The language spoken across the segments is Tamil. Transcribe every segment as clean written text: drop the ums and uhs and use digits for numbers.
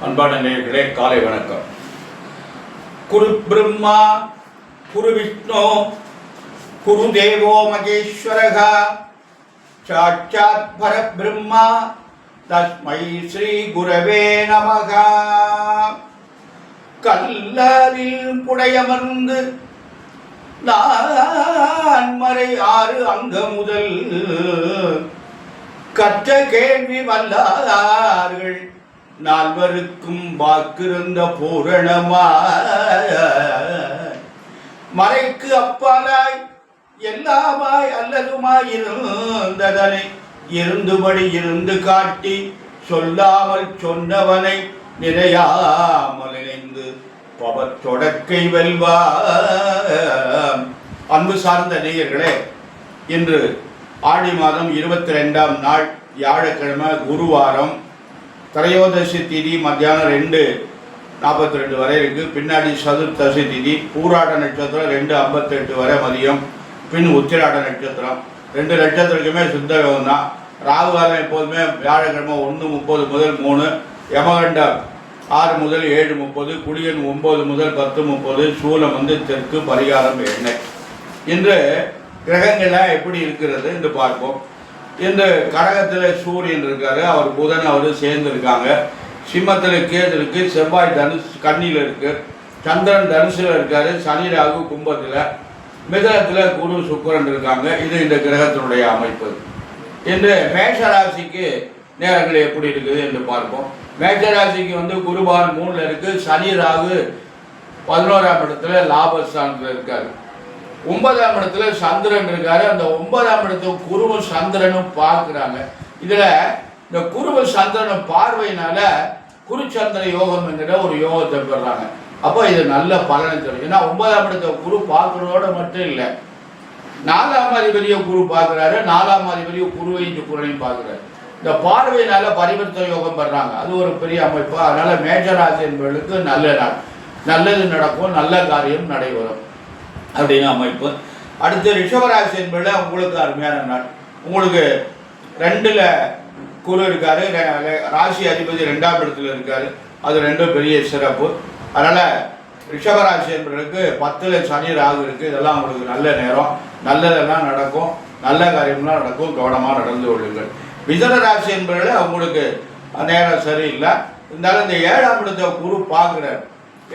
அன்பான நேயர்களே, காலை வணக்கம். குரு பிரம்மா, குரு விஷ்ணு, குரு தேவோ மகேஸ்வரக, சாட்சாத் பரபிரம்மா, தஸ்மை ஸ்ரீ குரவே நமக. கல்லாரில் புடையமர்ந்து நான்மறை 6 அங்க முதல் கற்ற கேள்வி வல்லார்கள் நால்வருக்கும் வாக்கிருந்த பூரணமாய் மறைக்கு அப்பாலாய் எல்லாமாய் அல்லதுமாயிருந்ததனை இருந்துபடி இருந்து காட்டி சொல்லாமல் சொன்னவனை நினையாமல் நினைந்து பவத்தொடக்கை வெல்வா. அன்பு சார்ந்த நேயர்களே, இன்று ஆடி மாதம் 22ஆம் நாள் வியாழக்கிழமை, குருவாரம். திரையோதசி திதி மத்தியானம் 2:42 வரை இருக்குது. பின்னாடி சதுர்த்தசி திதி, பூராட நட்சத்திரம் 2:58 வரை மதியம், பின் உத்திராட நட்சத்திரம். 2 நட்சத்திரத்துக்குமே சுத்த யோகம் தான். ராகு காலம் எப்போதுமே வியாழக்கிழமை 1:30 முதல் 3, யமகண்டம் 6 முதல் 7:30, குளியன் 9 முதல் 10:30, சூலம் தெற்கு, பரிகாரம் எண்ணெய். இன்று கிரகங்கள்லாம் எப்படி இருக்கிறது என்று பார்ப்போம். இந்த கடகத்தில் சூரியன் இருக்காரு, அவர் புதன் அவர் சேர்ந்து இருக்காங்க. சிம்மத்தில் கேது இருக்கு, செவ்வாய் கன்னியில் இருக்கு, சந்திரன் தனுசில் இருக்காரு, சனி ராகு கும்பத்தில், மிதனத்தில் குரு சுக்கிரன் இருக்காங்க. இது இந்த கிரகத்தினுடைய அமைப்பு. இன்று மேஷராசிக்கு நேரங்கள் எப்படி இருக்குது என்று பார்ப்போம். மேஷராசிக்கு குருபான் 3ல் இருக்கு, சனி ராகு 11ஆம் இடத்துல லாபஸ்தானத்தில் இருக்காரு. 9ஆம் இடத்துல சந்திரன் இருக்காரு. அந்த 9ஆம் இடத்துக்கு குருவும் சந்திரனும் பார்க்கிறாங்க. இதுல இந்த குருவும் சந்திரனும் பார்வையினால குருச்சந்திர யோகம் என்கிற ஒரு யோகத்தை பெறாங்க. அப்போ இது நல்ல பலனை தரும். ஏன்னா 9ஆம் இடத்தை குரு பார்க்கறதோட மட்டும் இல்லை, 4ஆம் அதிபதியை குரு பார்க்கிறாரு, 4ஆம் அதிபதியை குருவையும் சுக்கிரனையும் பார்க்கிறாரு. இந்த பார்வையினால பரிவர்த்தனை யோகம் பெறாங்க. அது ஒரு பெரிய அமைப்பு. அதனால மேஷராசி என்பவர்களுக்கு நல்ல நாள், நல்லது நடக்கும், நல்ல காரியம் நடைபெறும் அப்படின்னு அமைப்பு. அடுத்து ரிஷபராசி என்பது உங்களுக்கு அருமையான நாள். உங்களுக்கு 2ல் குரு இருக்காரு, ராசி அதிபதி 2ஆம் இடத்துல இருக்காரு. அது 2 பெரிய சிறப்பு. அதனால ரிஷபராசி என்பவர்களுக்கு 10ல் சனி ராகு இருக்கு. இதெல்லாம் உங்களுக்கு நல்ல நேரம், நல்லதெல்லாம் நடக்கும், நல்ல காரியம்லாம் நடக்கும். கவனமாக நடந்து கொள்ளுங்கள். மிதுன ராசி என்பவர்கள் அவங்களுக்கு நேரம் சரியில்லை. இருந்தாலும் இந்த 7ஆம் இடத்தை குரு பார்க்குறாரு.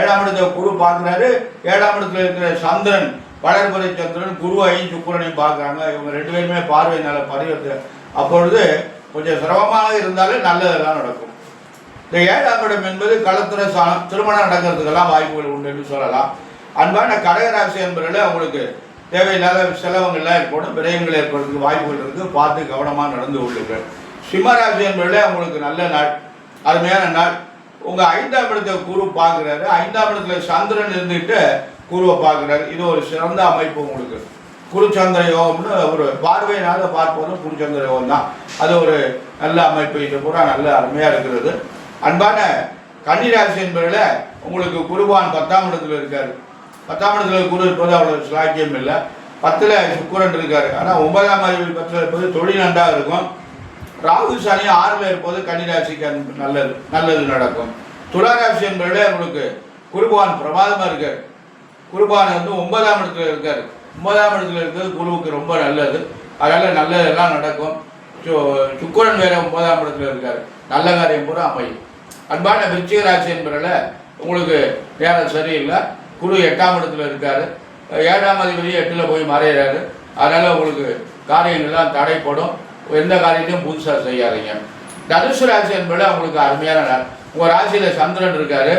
7ஆம் இடத்தை குரு பார்க்குறாரு. 7ஆம் இடத்துல இருக்கிற சந்திரன், வளர்பறை சந்திரன் குருவையும் சுக்கிரனையும் பார்க்குறாங்க. இவங்க 2 பேருமே பார்வையினால பரிவர்த்தனை. அப்பொழுது கொஞ்சம் சிரமமாக இருந்தாலும் நல்லதெல்லாம் நடக்கும். இந்த 7ஆம் இடம் என்பது களத்திர சாணம், திருமணம் நடக்கிறதுக்கெல்லாம் வாய்ப்புகள் உண்டு என்று சொல்லலாம். அன்பான கடகராசி என்பவர்கள் அவங்களுக்கு தேவையில்லாத செலவுகள்லாம் ஏற்படும், விரயங்கள் ஏற்படுறதுக்கு வாய்ப்புகள் இருக்குது. பார்த்து கவனமாக நடந்து கொள்ளுங்கள். சிம்மராசி என்பவர்களே அவங்களுக்கு நல்ல நாள், அருமையான நாள். உங்கள் 5ஆம் இடத்தை குரு பார்க்குறாரு. 5ஆம் இடத்துல சந்திரன் இருந்துட்டு குருவை பார்க்குறாரு. இது ஒரு சிறந்த அமைப்பு. உங்களுக்கு குருச்சந்திர யோகம்னு ஒரு பார்வையினால பார்ப்பதும் குருச்சந்திர யோகம் தான். அது ஒரு நல்ல அமைப்பு. இது பூரா நல்ல அருமையாக இருக்கிறது. அன்பான கன்னிராசி என்பதில் உங்களுக்கு குருவான் 10ஆம் இடத்துல இருக்காரு. 10ஆம் இடத்துல குரு இருப்பது அவ்வளோ சாக்கியம் இல்லை. 10ல் சுக்கிரன் இருக்காரு. ஆனால் 9ஆம் அதிபதி 10ல் இருப்பது தொழில் நன்றாக இருக்கும். ராகு சனி 6ல் இருப்பது கன்னிராசிக்கு நல்லது நடக்கும். துளாராசி என்பதில் உங்களுக்கு குருபான் பிரமாதமாக இருக்கார். குருபான் 9ஆம் இடத்துல இருக்கார். 9ஆம் இடத்துல இருக்கிறது குருவுக்கு ரொம்ப நல்லது. அதனால் நல்லதெல்லாம் நடக்கும். சுக்கிரன் வேற 9ஆம் இடத்துல இருக்கார். நல்ல காரியம் பூரா அமையும். அன்பான விருச்சிக ராசி என்பதில் உங்களுக்கு நேரம் சரியில்லை. குரு 8ஆம் இடத்துல இருக்கார். 7ஆம் அதிபதி 8ல் போய் மறையிறாரு. அதனால் உங்களுக்கு காரியங்கள்லாம் தடைப்படும். எந்த காரியத்தையும் புதுசாக செய்யாதீங்க. தனுசு ராசி என்பது அவங்களுக்கு அருமையான நாள். உங்கள் ராசியில் சந்திரன் இருக்காரு.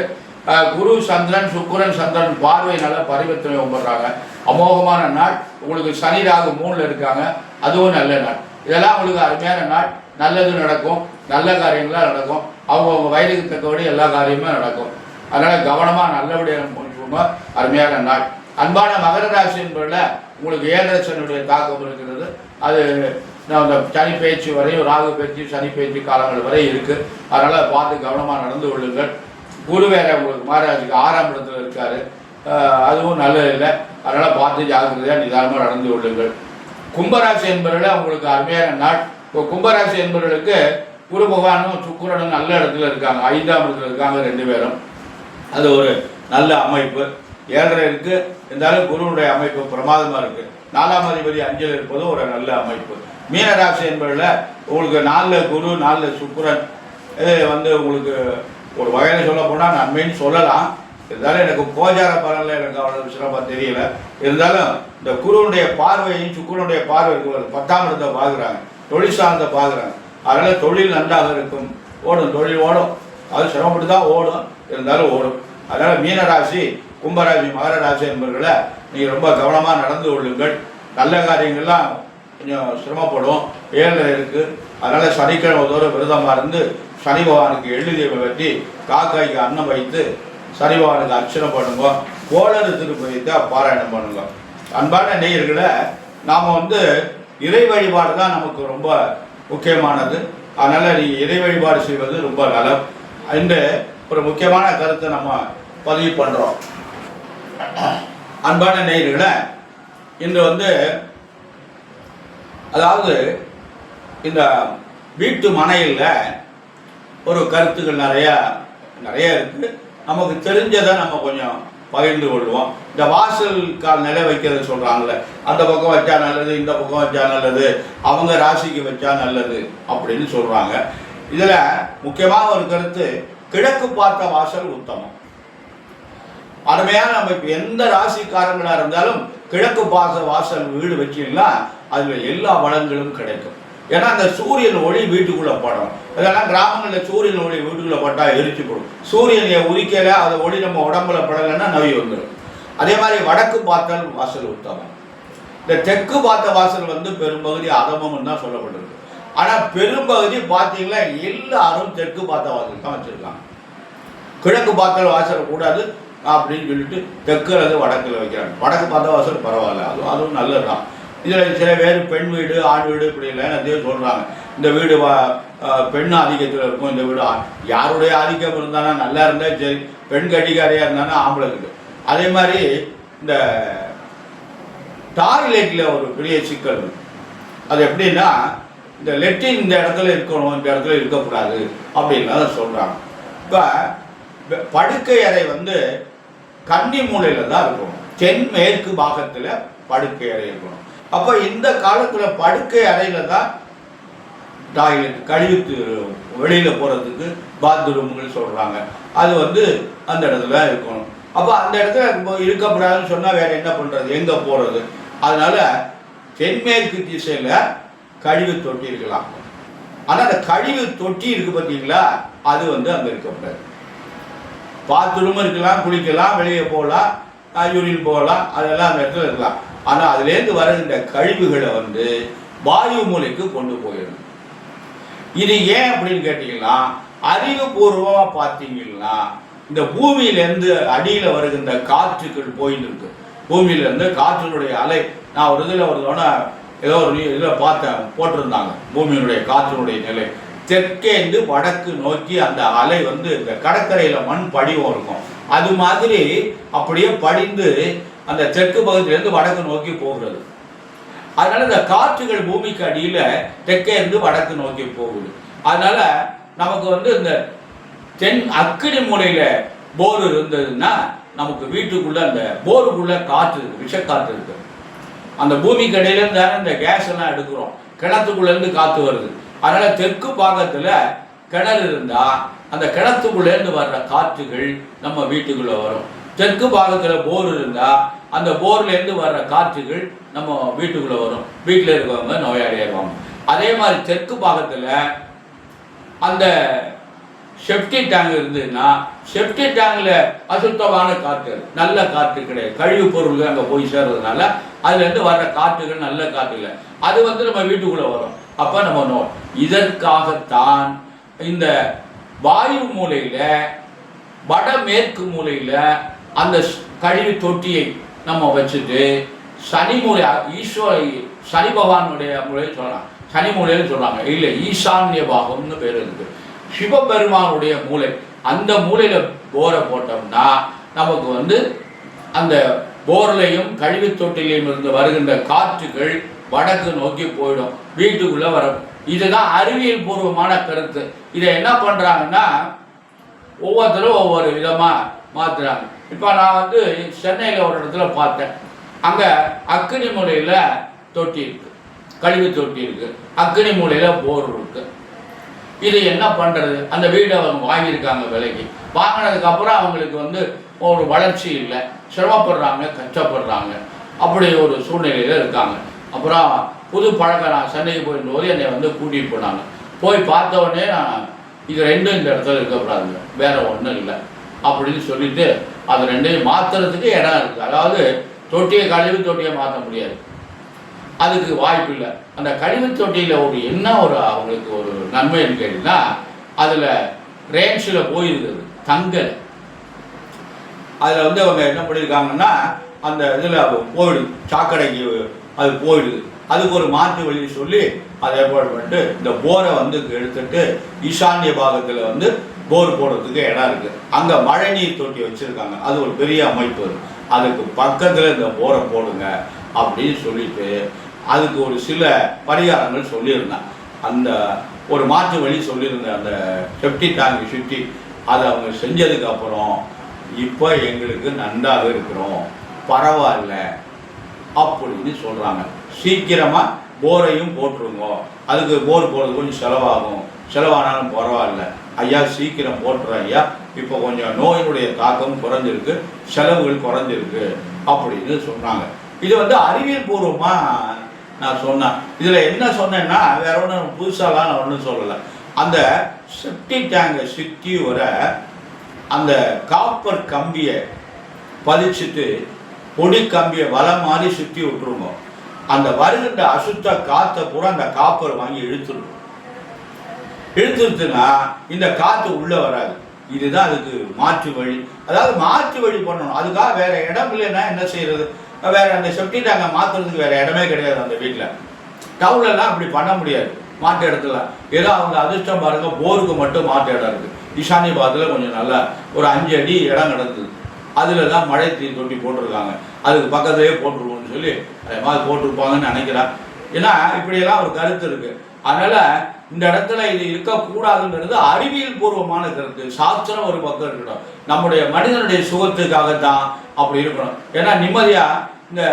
குரு சந்திரன் சுக்கிரன் சந்திரன் பார்வையினால பரிவர்த்தனை பண்ணுறாங்க. அமோகமான நாள். உங்களுக்கு சனி ராகு 3ல் இருக்காங்க. அதுவும் நல்ல நாள். இதெல்லாம் உங்களுக்கு அருமையான நாள். நல்லது நடக்கும், நல்ல காரியங்களாக நடக்கும். அவங்கவுங்க வயதுக்கு தக்கபடி எல்லா காரியமுமே நடக்கும். அதனால் கவனமாக நல்லபடியாக முடிச்சுக்கோங்க. அருமையான நாள். அன்பான மகர ராசி என்பதில் உங்களுக்கு 7 சனியுடைய தாக்கம் இருக்கிறது. அது அந்த சனி பயிற்சி வரையும், ராகு பயிற்சி சனி பயிற்சி காலங்கள் வரை இருக்குது. அதனால் பார்த்து கவனமாக நடந்து கொள்ளுங்கள். குரு வேற உங்களுக்கு மகாராஜுக்கு 6ஆம் இடத்துல இருக்காரு. அதுவும் நல்லது இல்லை. அதனால் பார்த்து ஜாக்கிரதையாக நிதானமாக நடந்து கொள்ளுங்கள். கும்பராசி என்பவர்கள் அவங்களுக்கு அருமையான நாள். இப்போ கும்பராசி என்பவர்களுக்கு குரு பகவானும் சுக்கிரனும் நல்ல இடத்துல இருக்காங்க, 5ஆம் இடத்துல இருக்காங்க 2 பேரும். அது ஒரு நல்ல அமைப்பு. 7.5 இருக்கு, இருந்தாலும் குருனுடைய அமைப்பு பிரமாதமாக இருக்கு. 4ஆம் அதிபதி 5ல் இருப்பதும் ஒரு நல்ல அமைப்பு. மீனராசி என்பதில் உங்களுக்கு 4 குரு 4 சுக்கிரன், இது வந்து உங்களுக்கு ஒரு வகையில் சொல்ல போனால் நன்மைன்னு சொல்லலாம். இருந்தாலும் எனக்கு கோஜார பலனில் எனக்கு அவ்வளோ சிறப்பாக தெரியல. இருந்தாலும் இந்த குருனுடைய பார்வையும் சுக்கிரனுடைய பார்வை இருக்கு, 10ஆம் இடத்தை பார்க்குறாங்க, தொழில் சார்ந்த பார்க்குறாங்க. அதனால் தொழில் நன்றாக இருக்கும், ஓடும், தொழில் ஓடும். அது சிரமப்பட்டு தான் ஓடும், இருந்தாலும் ஓடும். அதனால் மீனராசி, கும்பராசி, மகர ராசி என்பவர்களை நீங்கள் ரொம்ப கவனமாக நடந்து கொள்ளுங்கள். நல்ல காரியங்கள்லாம் கொஞ்சம் சிரமப்படும், 7 இருக்குது. அதனால் சனிக்கிழமை தோறும் விரதமாக இருந்து சனி பகவானுக்கு எழுதியை வெட்டி காக்காய்க்கு அன்னம் வைத்து சனி பகவானுக்கு அர்ச்சனை பண்ணுங்க. கோளறு திருப்பதித்தை பாராயணம் பண்ணுங்க. அன்பான நேயர்களை, நாம் வந்து இறை வழிபாடு தான் நமக்கு ரொம்ப முக்கியமானது. அதனால் நீங்கள் இறை வழிபாடு செய்வது ரொம்ப நலம் என்று ஒரு முக்கியமான கருத்தை நம்ம பதிவு பண்ணுறோம். அன்பான நேயர்களை, இன்று வந்து அதாவது இந்த வீட்டு மனையில் ஒரு கருத்துக்கள் நிறைய இருக்குது. நமக்கு தெரிஞ்சதை நம்ம கொஞ்சம் பகிர்ந்து கொள்வோம். இந்த வாசல் கால் நிலை வைக்கிறது சொல்கிறாங்களே, அந்த பக்கம் வச்சா நல்லது, இந்த பக்கம் வச்சா நல்லது, அவங்க ராசிக்கு வச்சா நல்லது அப்படின்னு சொல்கிறாங்க. இதில் முக்கியமாக ஒரு கருத்து, கிழக்கு பார்த்த வாசல் உத்தமம். அருமையாக நம்ம இப்போ எந்த ராசிக்காரங்களாக இருந்தாலும் கிழக்கு பார்த்த வாசல் வீடு வச்சிங்கன்னா அதில் எல்லா வளங்களும் கிடைக்கும். ஏன்னா அந்த சூரியன் ஒளி வீட்டுக்குள்ளே படும். இதெல்லாம் கிராமங்களில் சூரியன் ஒளி வீட்டுக்குள்ளே பட்டால் எரிச்சு போடும். சூரியனை உரிக்கல, அதை ஒளி நம்ம உடம்புல படலைன்னா நோய் வந்துடும். அதே மாதிரி வடக்கு பார்த்தல் வாசல் உத்தமம். இந்த தெற்கு பார்த்த வாசல் வந்து பெரும்பகுதி அதமம்னு தான் சொல்லப்பட்டிருக்கு. ஆனால் பெரும்பகுதி பார்த்தீங்கன்னா எல்லாரும் தெற்கு பார்த்த வாசல் தான் வச்சுருக்காங்க. கிழக்கு பார்த்தல் வாசல் கூடாது அப்படின்னு சொல்லிட்டு தெற்கு அல்லது வடக்கில் வைக்கிறாங்க. வடக்கு பார்த்த வாசல் பரவாயில்ல, அதுவும் நல்லது தான். இதில் சில பேர் பெண் வீடு ஆண் வீடு இப்படி இல்லை நிறைய சொல்கிறாங்க. இந்த வீடு பெண் ஆதிக்கத்தில் இருக்கும், இந்த வீடு யாருடைய ஆதிக்கம் இருந்தாலும் நல்லா இருந்தால் சரி, பெண் கட்டிக்காரியாக இருந்தாலும் ஆம்பளை வீடு. அதே மாதிரி இந்த டாய்லெட்டில் ஒரு பெரிய சிக்கல் இருக்கு. அது எப்படின்னா, இந்த லெட்டின் இந்த இடத்துல இருக்கணும், இந்த இடத்துல இருக்கக்கூடாது அப்படின்லாம் சொல்கிறாங்க. இப்போ படுக்கை அறை வந்து கன்னி மூலையில் தான் இருக்கணும், தென்மேற்கு பாகத்தில் படுக்கை அறை இருக்கணும். அப்போ இந்த காலத்தில் படுக்கை அறையில் தான் டாய்லெட் கழிவுத்து வெளியில் போகிறதுக்கு பாத்ரூம்கள் சொல்கிறாங்க. அது வந்து அந்த இடத்துல இருக்கணும். அப்போ அந்த இடத்துல இருக்கக்கூடாதுன்னு சொன்னால் வேறு என்ன பண்ணுறது, எங்கே போகிறது? அதனால் தென்மேற்கு திசையில் கழிவு தொட்டி இருக்கலாம். ஆனால் அந்த கழிவு தொட்டி இருக்குது பார்த்தீங்களா, அது வந்து அங்கே இருக்கக்கூடாது. பாத்ரூம் இருக்கலாம், குளிக்கலாம், வெளியே போகலாம், யூரின் போகலாம், அதெல்லாம் அந்த இடத்துல இருக்கலாம். ஆனால் அதுலேருந்து வருகின்ற கழிவுகளை வந்து வாயு மூலைக்கு கொண்டு போயிடணும். இது ஏன் அப்படின்னு கேட்டிங்கன்னா, அறிவுபூர்வமாக பார்த்தீங்கன்னா இந்த பூமியிலேருந்து அடியில் வருகின்ற காற்றுகள் போயின்னு இருக்கு. பூமியிலேருந்து காற்றினுடைய அலை, நான் ஒரு இதில் ஒரு தவணை ஏதோ ஒரு இதில் பார்த்தேன், போட்டிருந்தாங்க பூமியினுடைய காற்றினுடைய நிலை. தெற்கேந்து வடக்கு நோக்கி அந்த அலை வந்து இந்த கடற்கரையில் மண் படிவம் இருக்கும், அது மாதிரி அப்படியே படிந்து அந்த தெற்கு பகுதியிலேருந்து வடக்கு நோக்கி போகிறது. அதனால இந்த காற்றுகள் பூமிக்கு அடியில் தெற்கே இருந்து வடக்கு நோக்கி போகுது. அதனால நமக்கு வந்து இந்த தென் அக்கினி மூலையில் போர் இருந்ததுன்னா நமக்கு வீட்டுக்குள்ள அந்த போருக்குள்ள காற்று இருக்கு, விஷக்காற்று இருக்கு. அந்த பூமிக்கு அடியிலேருந்து தானே இந்த கேஸ் எல்லாம் எடுக்கிறோம், கிணத்துக்குள்ளேருந்து காற்று வருது. அதனால தெற்கு பாகத்தில் கிணறு இருந்தால் அந்த கிணத்துக்குள்ளேருந்து வர்ற காற்றுகள் நம்ம வீட்டுக்குள்ளே வரும். தெற்கு பாகத்தில் போர் இருந்தால் அந்த போர்லேருந்து வர்ற காற்றுகள் நம்ம வீட்டுக்குள்ளே வரும், வீட்டில் இருக்கவங்க நோயாளியாயிருவாங்க. அதே மாதிரி தெற்கு பாகத்தில் அந்த செப்டி டேங்க் இருந்ததுன்னா செப்டி டேங்கில் அசுத்தமான காற்று, நல்ல காற்று கிடையாது, கழிவுப் பொருள்கள் அங்கே போய் சேர்றதுனால அதுலேருந்து வர்ற காற்றுகள் நல்ல காற்று இல்லை, அது வந்து நம்ம வீட்டுக்குள்ளே வரும். அப்போ நம்ம இதற்காகத்தான் இந்த வாயு மூலையில் வடமேற்கு மூலையில் அந்த கழிவு தொட்டியை நம்ம வச்சுட்டு சனி மூலை சனி பகவானுடைய மூலையில் சொல்லலாம், சனி மூலையில் சொல்கிறாங்க, இல்லை ஈசான்ய பாகம்னு பேர் இருக்குது, சிவபெருமானுடைய மூலை. அந்த மூலையில் போரை போட்டோம்னா நமக்கு வந்து அந்த போர்லையும் கழிவு தொட்டிலையும் இருந்து வருகின்ற காற்றுகள் வடக்கு நோக்கி போயிடும், வீட்டுக்குள்ளே இதுதான் அறிவியல் பூர்வமான கருத்து. இதை என்ன பண்ணுறாங்கன்னா ஒவ்வொருத்தரும் ஒவ்வொரு விதமாக மாற்றுறாங்க. இப்போ நான் வந்து சென்னையில் ஒரு இடத்துல பார்த்தேன். அங்கே அக்கினி மூலையில் தொட்டி இருக்குது, கழிவு தொட்டி இருக்குது, அக்கினி மூலையில் போர் இருக்குது. இது என்ன பண்ணுறது? அந்த வீடை அவங்க வாங்கியிருக்காங்க விலைக்கு. வாங்கினதுக்கப்புறம் அவங்களுக்கு வந்து ஒரு வளர்ச்சி இல்லை, சிரமப்படுறாங்க, கஷ்டப்படுறாங்க. அப்படி ஒரு சூழ்நிலையில் இருக்காங்க. அப்புறம் புது பழக்கம், நான் சென்னைக்கு போயிருந்தபோது என்னை வந்து கூட்டிகிட்டு போனாங்க. போய் பார்த்த உடனே நான் இது ரெண்டும் இந்த இடத்துல இருக்கக்கூடாதுங்க, வேற ஒன்றும் இல்லை அப்படின்னு சொல்லிட்டு அது ரெண்டையும் மாற்றுறதுக்கு இடம் இருக்குது. அதாவது தொட்டியை கழிவு தொட்டியை மாற்ற முடியாது, அதுக்கு வாய்ப்பு இல்லை. அந்த கழிவு தொட்டியில் ஒரு என்ன ஒரு அவங்களுக்கு ஒரு நன்மைன்னு கேட்டிங்கன்னா, அதில் ரேஞ்சில் போயிருக்குது தங்கல். அதில் வந்து அவங்க என்ன பண்ணியிருக்காங்கன்னா, அந்த இதில் போயிடுது, சாக்கடைக்கு அது போயிடுது. அதுக்கு ஒரு மாற்று வழி சொல்லி அதை ஏற்பாடு பண்ணிட்டு இந்த போரை வந்து எடுத்துட்டு ஈசான்ய பாகத்தில் வந்து போர் போடுறதுக்கு இடம் இருக்குது. அங்கே மழைநீர் தொட்டி வச்சுருக்காங்க, அது ஒரு பெரிய அமைப்பு. அதுக்கு பக்கத்தில் இந்த போரை போடுங்க அப்படின்னு சொல்லிட்டு அதுக்கு ஒரு சில பரிகாரங்கள் சொல்லியிருந்தேன். அந்த ஒரு மாற்று வழி சொல்லியிருந்தேன். அந்த செப்டி டேங்கை சுற்றி அதை அவங்க செஞ்சதுக்கு அப்புறம் இப்போ எங்களுக்கு நன்றாக இருக்கிறோம், பரவாயில்ல அப்படின்னு சொல்கிறாங்க. சீக்கிரமாக போரையும் போட்டுருங்க, அதுக்கு போர் போடுறது கொஞ்சம் செலவானாலும் பரவாயில்ல ஐயா, சீக்கிரம் போட்டுறோம் ஐயா, இப்போ கொஞ்சம் நோயினுடைய தாக்கம் குறைஞ்சிருக்கு, செலவுகள் குறைஞ்சிருக்கு அப்படின்னு சொன்னாங்க. இது வந்து அறிவியல் பூர்வமாக நான் சொன்னேன். இதில் என்ன சொன்னேன்னா, வேற ஒன்றும் புதுசாலாம் நான் ஒன்றும் சொல்லலை. அந்த செப்டி டேங்கை சுற்றி வர அந்த காப்பர் கம்பியை பதிச்சுட்டு பொடி கம்பியை வலை மாதிரி சுற்றி விட்டுருங்க. அந்த வருகின்ற அசுத்த காற்றை பூரா அந்த காப்பர் வாங்கி இழுத்துருச்சுன்னா இந்த காற்று உள்ளே வராது. இதுதான் அதுக்கு மாற்று வழி. அதாவது மாற்று வழி பண்ணணும். அதுக்காக வேற இடம் இல்லைன்னா என்ன செய்யறது? வேற அந்த செப்டி டேங்கை மாற்றுறதுக்கு வேற இடமே கிடையாது அந்த வீட்டில். டவுன்லலாம் அப்படி பண்ண முடியாது. மாற்று இடத்துல ஏதோ அவங்க அதிர்ஷ்டம் பாருங்க, போருக்கு மட்டும் மாற்று இடம் இருக்குது. ஈசானிய பாகத்தில் கொஞ்சம் நல்லா ஒரு 5 அடி இடம் கிடக்குது. அதில் தான் மழை தொட்டி போட்டிருக்காங்க. அதுக்கு பக்கத்துலேயே போட்டுருவோம்னு சொல்லி அதே மாதிரி போட்டிருப்பாங்கன்னு நினைக்கிறேன். ஏன்னா இப்படியெல்லாம் ஒரு கருத்து இருக்குது. அதனால் இந்த இடத்துல இது இருக்கக்கூடாதுங்கிறது அறிவியல் பூர்வமான கருத்து. சாஸ்திரம் ஒரு பக்கம் இருக்கணும், நம்முடைய மனிதனுடைய சுகத்துக்காகத்தான் அப்படி இருக்கணும். ஏன்னா நிம்மதியாக இந்த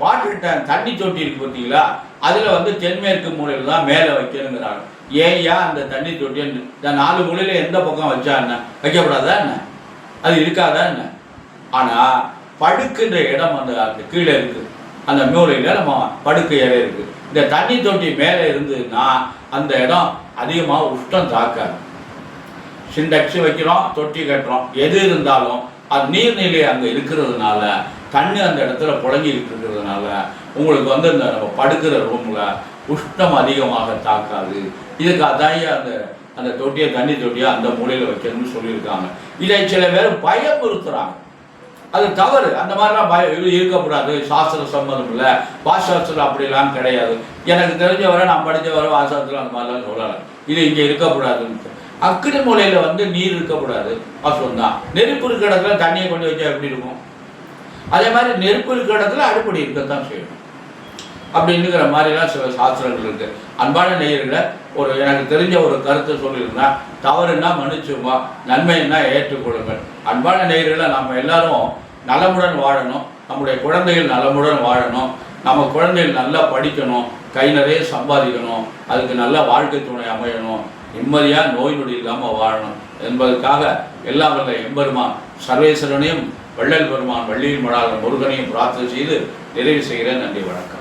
வாட்டர் டேங்க் தண்ணி தொட்டி இருக்குது பார்த்தீங்களா, அதில் வந்து தென்மேற்கு மூலையில் தான் மேலே வைக்கணுங்கிறாங்க. ஏயா அந்த தண்ணி தொட்டி இந்த 4 மூலையில் எந்த பக்கம் வச்சா என்ன, வைக்கக்கூடாதா என்ன, அது இருக்காதா என்ன? ஆனால் படுக்கின்ற இடம் அந்த கீழே இருக்குது, அந்த மூலையில் நம்ம படுக்கை இடம் இருக்குது. இந்த தண்ணி தொட்டி மேலே இருந்ததுன்னா அந்த இடம் அதிகமாக உஷ்டம் தாக்காது. சிண்டெக்ஸ் வைக்கிறோம், தொட்டி கட்டுறோம், எது இருந்தாலும் அது நீர்நிலை அங்கே இருக்கிறதுனால, தண்ணி அந்த இடத்துல புழங்கிக்கிட்டு இருக்கிறதுனால உங்களுக்கு வந்து இந்த நம்ம படுக்கிற ரூமில் உஷ்ணம் அதிகமாக தாக்காது. இதுக்கு அதாய அந்த தொட்டியை தண்ணி தொட்டியை அந்த மூலையில் வைக்கணும்னு சொல்லியிருக்காங்க. இதை சில பேர் பயமுறுத்துறாங்க, அது தவறு. அந்த மாதிரிலாம் இருக்கக்கூடாது, சாஸ்திர சம்மதம் இல்லை, வாசாஸ்திரம் அப்படிலாம் கிடையாது. எனக்கு தெரிஞ்ச வரை, நான் படித்த வரை வாசாஸ்திரம் அந்த மாதிரிலாம் சொல்லலை. இது இங்கே இருக்கக்கூடாதுன்னு. அக்கினி மூலையில் வந்து நீர் இருக்கக்கூடாது, வாசம் தான். நெருப்பு இருக்கிற இடத்துல தண்ணியை கொண்டு வச்சா எப்படி இருக்கும்? அதே மாதிரி நெருப்பு இருக்கிற இடத்துல அடுப்படி இருக்கத்தான் செய்யணும் அப்படின்னுங்கிற மாதிரிலாம் சில சாஸ்திரங்கள் இருக்குது. அன்பான நேயர்களை ஒரு எனக்கு தெரிஞ்ச ஒரு கருத்தை சொல்லியிருந்தேன். தவறுன்னா மன்னிச்சுமா, நன்மைன்னா ஏற்றுக்கொள்ளுங்கள். அன்பான நேயர்களை நம்ம எல்லாரும் நலமுடன் வாழணும், நம்முடைய குழந்தைகள் நலமுடன் வாழணும், நம்ம குழந்தைகள் நல்லா படிக்கணும், கை நிறைய சம்பாதிக்கணும், அதுக்கு நல்ல வாழ்க்கை துணை அமையணும், நிம்மதியாக நோய் நொடி இல்லாமல் வாழணும் என்பதற்காக எல்லாம் வல்ல எம்பெருமான் சர்வேஸ்வரனையும் வள்ளல் பெருமான் வள்ளியின் மடாளன் முருகனையும் பிரார்த்தனை செய்து நிறைவு செய்கிறேன். நன்றி, வணக்கம்.